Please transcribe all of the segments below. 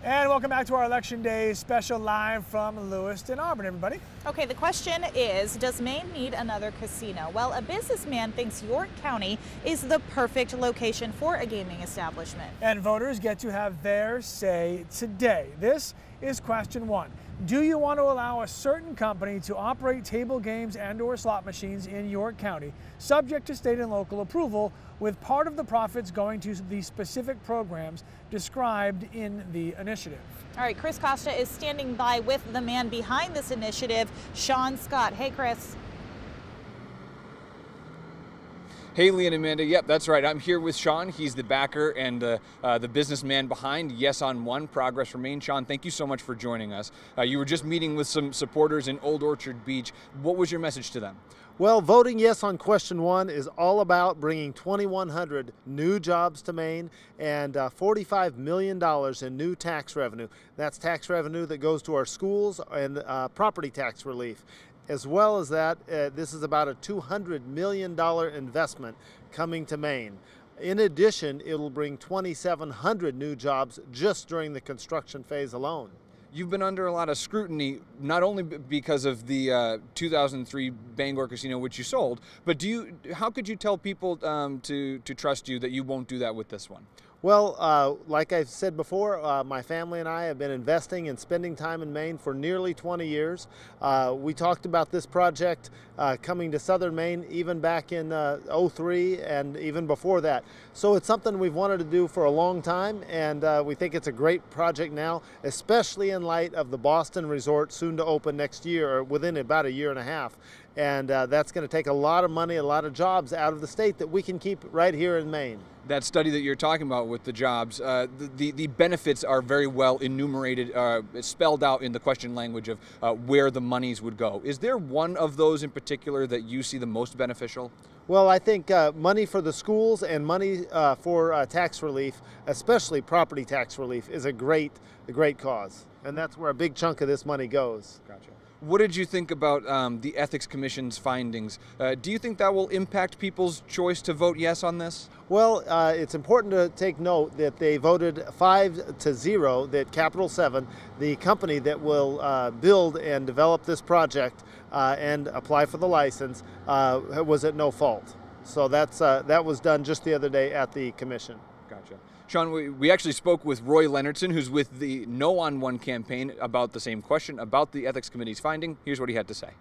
And welcome back to our Election Day special live from Lewiston, Auburn, everybody. Okay, the question is, does Maine need another casino? Well, a businessman thinks York County is the perfect location for a gaming establishment. And voters get to have their say today. This is question one. Do you want to allow a certain company to operate table games and/or slot machines in York County, subject to state and local approval, with part of the profits going to the specific programs described in the initiative? All right, Chris Costa is standing by with the man behind this initiative, Shawn Scott. Hey, Chris. Hey, Lee and Amanda. Yep, that's right. I'm here with Shawn. He's the backer and the businessman behind Yes on One, Progress for Maine. Shawn, thank you so much for joining us. You were just meeting with some supporters in Old Orchard Beach. What was your message to them? Well, voting yes on question one is all about bringing 2,100 new jobs to Maine and $45 million in new tax revenue. That's tax revenue that goes to our schools and property tax relief. As well as that, this is about a $200 million investment coming to Maine. In addition, it'll bring 2,700 new jobs just during the construction phase alone. You've been under a lot of scrutiny, not only because of the 2003 Bangor Casino, which you sold, but how could you tell people to trust you that you won't do that with this one? Well, like I've said before, my family and I have been investing and spending time in Maine for nearly 20 years. We talked about this project coming to southern Maine even back in '03 and even before that. So it's something we've wanted to do for a long time, and we think it's a great project now, especially in light of the Boston Resort soon to open next year, or within about a year and a half. And that's going to take a lot of money, a lot of jobs out of the state that we can keep right here in Maine. That study that you're talking about with the jobs, the benefits are very well enumerated, spelled out in the question language of where the monies would go. Is there one of those in particular that you see the most beneficial? Well, I think money for the schools and money for tax relief, especially property tax relief, is a great cause. And that's where a big chunk of this money goes. Gotcha. What did you think about the Ethics Commission's findings? Do you think that will impact people's choice to vote yes on this? Well, it's important to take note that they voted 5-0 that Capital 7, the company that will build and develop this project and apply for the license, was at no fault. So that was done just the other day at the commission. Gotcha. Shawn, we actually spoke with Roy Leonardson, who's with the No on One campaign, about the same question, about the Ethics Committee's finding. Here's what he had to say.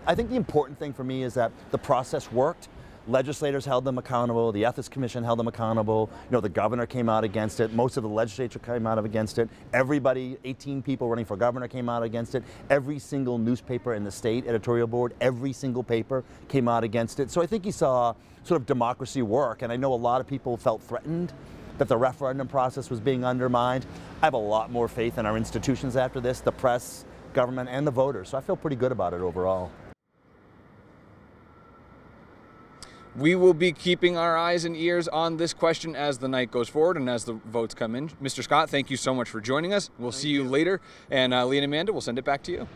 I think the important thing for me is that the process worked. Legislators held them accountable. The Ethics Commission held them accountable. You know, the governor came out against it. Most of the legislature came out against it. Everybody, 18 people running for governor, came out against it. Every single newspaper in the state editorial board, every single paper came out against it. So I think you saw sort of democracy work, and I know a lot of people felt threatened that the referendum process was being undermined. I have a lot more faith in our institutions after this, the press, government, and the voters. So I feel pretty good about it overall. We will be keeping our eyes and ears on this question as the night goes forward and as the votes come in. Mr. Scott, thank you so much for joining us. We'll see you later. And Lee and Amanda, we'll send it back to you.